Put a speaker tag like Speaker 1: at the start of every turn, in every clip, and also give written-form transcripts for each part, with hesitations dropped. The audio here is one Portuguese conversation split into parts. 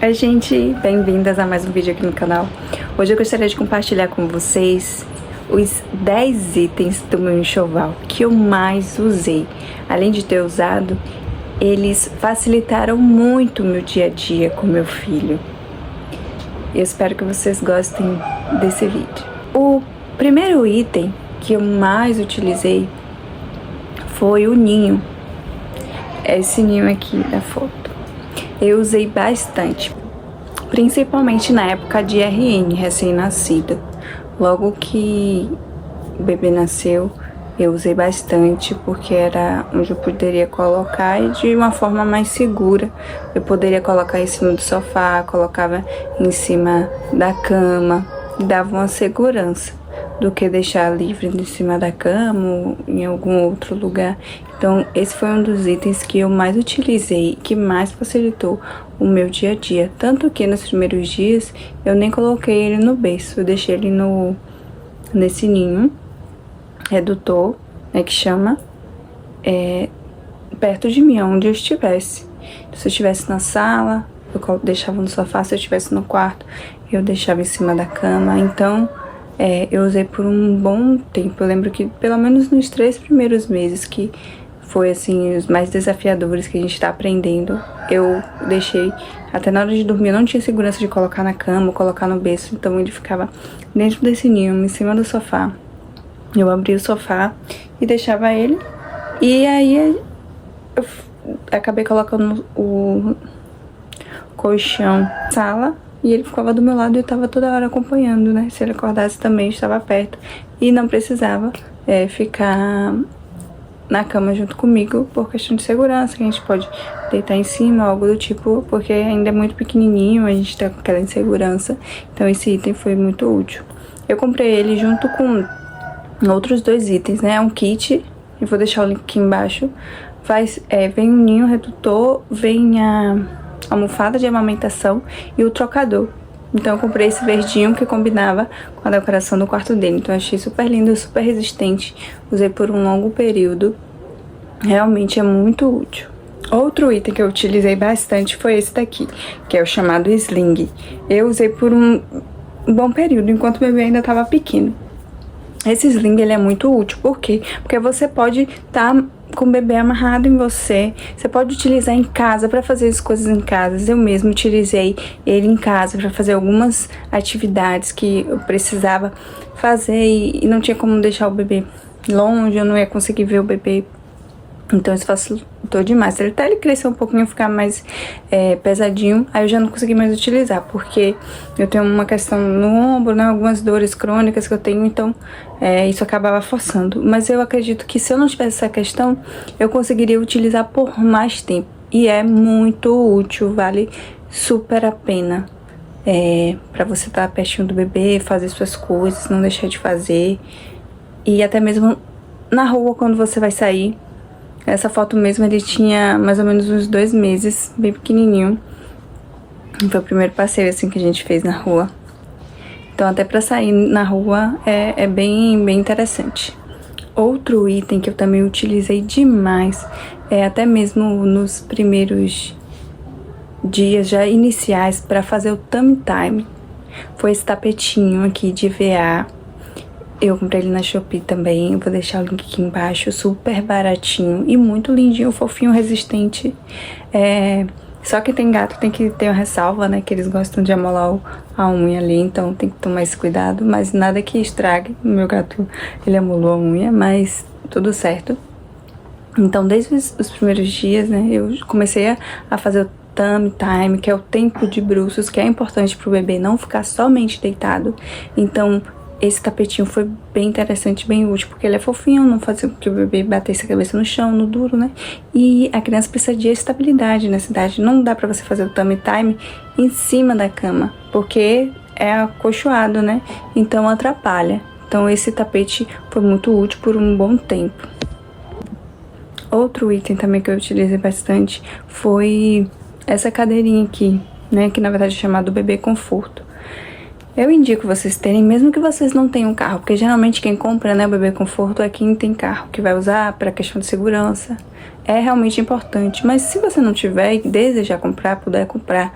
Speaker 1: Oi, gente, bem-vindas a mais um vídeo aqui no canal. Hoje eu gostaria de compartilhar com vocês os 10 itens do meu enxoval que eu mais usei. Além de ter usado, eles facilitaram muito o meu dia a dia com meu filho. Eu espero que vocês gostem desse vídeo. O primeiro item que eu mais utilizei foi o ninho. Esse ninho aqui da foto. Eu usei bastante, principalmente na época de RN, recém-nascido. Logo que o bebê nasceu, eu usei bastante, porque era onde eu poderia colocar e de uma forma mais segura. Eu poderia colocar em cima do sofá, colocava em cima da cama, e dava uma segurança do que deixar livre em cima da cama ou em algum outro lugar. Então, esse foi um dos itens que eu mais utilizei, que mais facilitou o meu dia a dia. Tanto que nos primeiros dias, eu nem coloquei ele no berço, eu deixei ele nesse ninho redutor, né, que chama, perto de mim, onde eu estivesse. Se eu estivesse na sala, eu deixava no sofá. Se eu estivesse no quarto, eu deixava em cima da cama. Então, eu usei por um bom tempo. Eu lembro que pelo menos nos 3 primeiros meses, que foi assim os mais desafiadores que a gente tá aprendendo, eu deixei até na hora de dormir. Eu não tinha segurança de colocar na cama ou colocar no berço, então ele ficava dentro desse ninho, em cima do sofá. Eu abria o sofá e deixava ele, e aí eu acabei colocando o colchão na sala, e ele ficava do meu lado e eu tava toda hora acompanhando, né? Se ele acordasse também, estava perto. E não precisava ficar na cama junto comigo por questão de segurança, que a gente pode deitar em cima, algo do tipo, porque ainda é muito pequenininho, a gente tá com aquela insegurança. Então esse item foi muito útil. Eu comprei ele junto com outros 2 itens, né? Um kit, eu vou deixar o link aqui embaixo. Vem um ninho redutor, vem a almofada de amamentação e o trocador. Então eu comprei esse verdinho que combinava com a decoração do quarto dele. Então eu achei super lindo, super resistente. Usei por um longo período. Realmente é muito útil. Outro item que eu utilizei bastante foi esse daqui, que é o chamado sling. Eu usei por um bom período, enquanto o bebê ainda estava pequeno. Esse sling, ele é muito útil. Por quê? Porque você pode estar com o bebê amarrado em você. Você pode utilizar em casa para fazer as coisas em casa. Eu mesmo utilizei ele em casa para fazer algumas atividades que eu precisava fazer e não tinha como deixar o bebê longe, eu não ia conseguir ver o bebê. Então isso facilitou demais. Até ele crescer um pouquinho, ficar mais pesadinho, aí eu já não consegui mais utilizar, porque eu tenho uma questão no ombro, né, algumas dores crônicas que eu tenho, então isso acabava forçando. Mas eu acredito que se eu não tivesse essa questão, eu conseguiria utilizar por mais tempo. E é muito útil, vale super a pena. Pra você estar pertinho do bebê, fazer suas coisas, não deixar de fazer. E até mesmo na rua, quando você vai sair. Essa foto mesmo, ele tinha mais ou menos uns 2 meses, bem pequenininho. Foi o primeiro passeio assim que a gente fez na rua. Então até pra sair na rua é bem interessante. Outro item que eu também utilizei demais, até mesmo nos primeiros dias já iniciais para fazer o tummy time, foi esse tapetinho aqui de VA. Eu comprei ele na Shopee também, eu vou deixar o link aqui embaixo, super baratinho e muito lindinho, fofinho, resistente. Só que tem gato, tem que ter uma ressalva, né, que eles gostam de amolar a unha ali, então tem que tomar esse cuidado, mas nada que estrague. O meu gato, ele amolou a unha, mas tudo certo. Então, desde os primeiros dias, né, eu comecei a fazer o tummy time, que é o tempo de bruços, que é importante pro bebê não ficar somente deitado. Então, esse tapetinho foi bem interessante, bem útil, porque ele é fofinho, não fazia com que o bebê batesse a cabeça no chão, no duro, né? E a criança precisa de estabilidade nessa idade. Não dá pra você fazer o tummy time em cima da cama, porque é acolchoado, né? Então atrapalha. Então esse tapete foi muito útil por um bom tempo. Outro item também que eu utilizei bastante foi essa cadeirinha aqui, né? Que na verdade é chamado bebê conforto. Eu indico vocês terem, mesmo que vocês não tenham carro, porque geralmente quem compra, né, o bebê conforto é quem tem carro, que vai usar para questão de segurança. É realmente importante, mas se você não tiver e desejar comprar, puder comprar,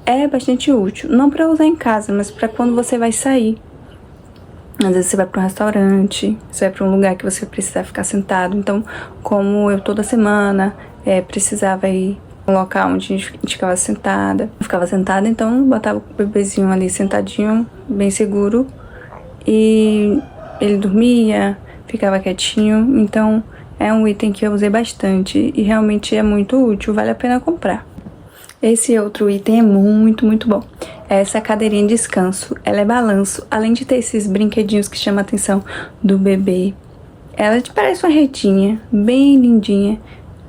Speaker 1: é bastante útil. Não para usar em casa, mas para quando você vai sair. Às vezes você vai para um restaurante, você vai para um lugar que você precisa ficar sentado. Então, como eu toda semana precisava ir um local onde a gente ficava sentada. Eu ficava sentada, então botava o bebezinho ali sentadinho, bem seguro. E ele dormia, ficava quietinho. Então é um item que eu usei bastante e realmente é muito útil, vale a pena comprar. Esse outro item é muito, muito bom. É essa cadeirinha de descanso. Ela é balanço, além de ter esses brinquedinhos que chamam a atenção do bebê. Ela parece uma redinha, bem lindinha,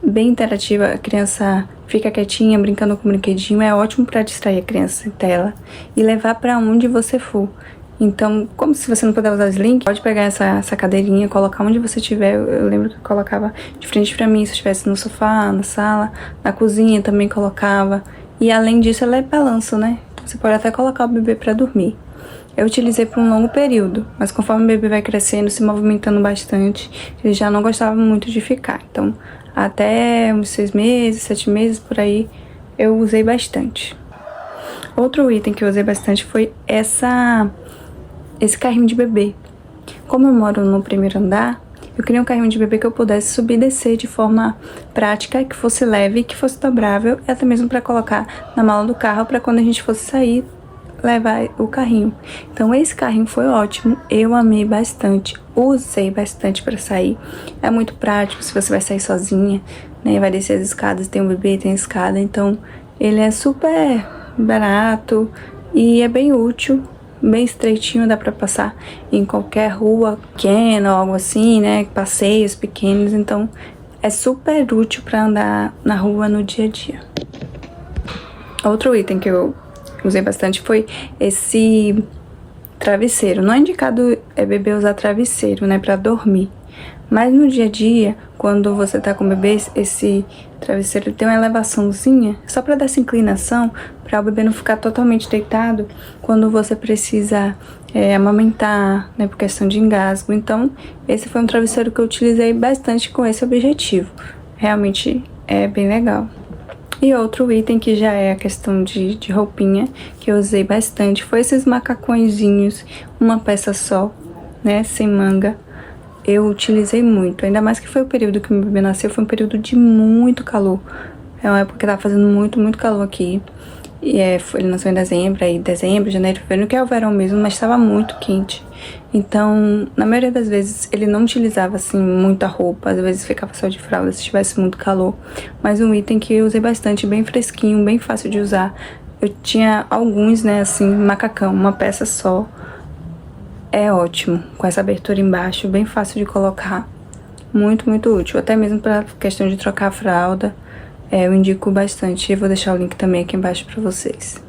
Speaker 1: bem interativa. A criança fica quietinha, brincando com o brinquedinho. É ótimo para distrair a criança dela e levar para onde você for. Então, como se você não puder usar Sling, pode pegar essa cadeirinha, colocar onde você estiver. Eu lembro que eu colocava de frente pra mim, se eu estivesse no sofá, na sala, na cozinha também colocava. E além disso, ela é balanço, né? Então, você pode até colocar o bebê pra dormir. Eu utilizei por um longo período, mas conforme o bebê vai crescendo, se movimentando bastante, ele já não gostava muito de ficar. Então, até uns 6 meses, 7 meses, por aí, eu usei bastante. Outro item que eu usei bastante foi esse carrinho de bebê. Como eu moro no primeiro andar, eu queria um carrinho de bebê que eu pudesse subir e descer de forma prática, que fosse leve, que fosse dobrável, e até mesmo para colocar na mala do carro, para quando a gente fosse sair, levar o carrinho. Então esse carrinho foi ótimo, eu amei bastante, usei bastante para sair. É muito prático se você vai sair sozinha, né? Vai descer as escadas, tem um bebê, tem a escada, então ele é super barato e é bem útil. Bem estreitinho, dá pra passar em qualquer rua pequena ou algo assim, né? Passeios pequenos, então é super útil pra andar na rua no dia a dia. Outro item que eu usei bastante foi esse travesseiro. Não é indicado bebê usar travesseiro, né? Pra dormir. Mas no dia a dia, quando você tá com o bebê, esse travesseiro tem uma elevaçãozinha, só para dar essa inclinação, para o bebê não ficar totalmente deitado quando você precisa amamentar, né, por questão de engasgo. Então, esse foi um travesseiro que eu utilizei bastante com esse objetivo. Realmente é bem legal. E outro item que já é a questão de roupinha, que eu usei bastante, foi esses macacõezinhos, uma peça só, né, sem manga. Eu utilizei muito, ainda mais que foi o período que meu bebê nasceu, foi um período de muito calor. É uma época que tava fazendo muito, muito calor aqui. E ele nasceu em dezembro, aí dezembro, janeiro, fevereiro, que é o verão mesmo, mas estava muito quente. Então, na maioria das vezes, ele não utilizava, assim, muita roupa. Às vezes ficava só de fralda se tivesse muito calor. Mas um item que eu usei bastante, bem fresquinho, bem fácil de usar. Eu tinha alguns, né, assim, macacão, uma peça só. É ótimo, com essa abertura embaixo, bem fácil de colocar. Muito, muito útil. Até mesmo para questão de trocar a fralda. Eu indico bastante. Eu vou deixar o link também aqui embaixo para vocês.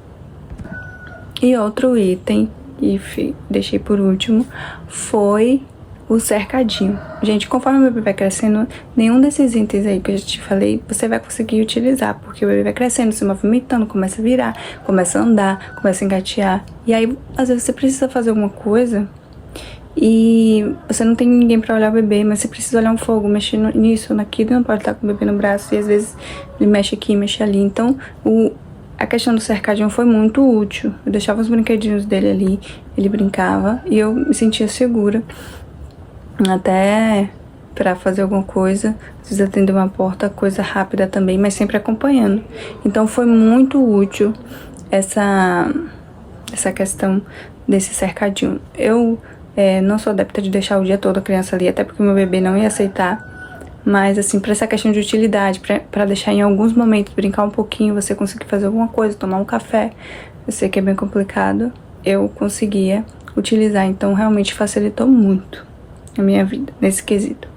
Speaker 1: E outro item, que deixei por último, foi o cercadinho. Gente, conforme o bebê vai crescendo, nenhum desses itens aí que eu já te falei, você vai conseguir utilizar. Porque o bebê vai crescendo, se movimentando, começa a virar, começa a andar, começa a engatear. E aí, às vezes, você precisa fazer alguma coisa e você não tem ninguém pra olhar o bebê, mas você precisa olhar um fogo, mexer nisso, naquilo, não pode estar com o bebê no braço. E às vezes ele mexe aqui, mexe ali. Então, a questão do cercadinho foi muito útil. Eu deixava os brinquedinhos dele ali, ele brincava e eu me sentia segura. Até pra fazer alguma coisa, precisa atender uma porta, coisa rápida também, mas sempre acompanhando. Então foi muito útil essa questão desse cercadinho. Eu não sou adepta de deixar o dia todo a criança ali, até porque meu bebê não ia aceitar. Mas assim, pra essa questão de utilidade, pra deixar em alguns momentos, brincar um pouquinho, você conseguir fazer alguma coisa, tomar um café, eu sei que é bem complicado, eu conseguia utilizar, então realmente facilitou muito a minha vida nesse quesito.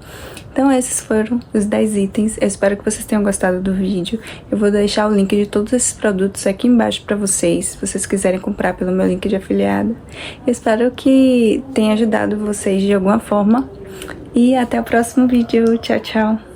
Speaker 1: Então esses foram os 10 itens, eu espero que vocês tenham gostado do vídeo. Eu vou deixar o link de todos esses produtos aqui embaixo pra vocês, se vocês quiserem comprar pelo meu link de afiliado. Eu espero que tenha ajudado vocês de alguma forma e até o próximo vídeo. Tchau, tchau!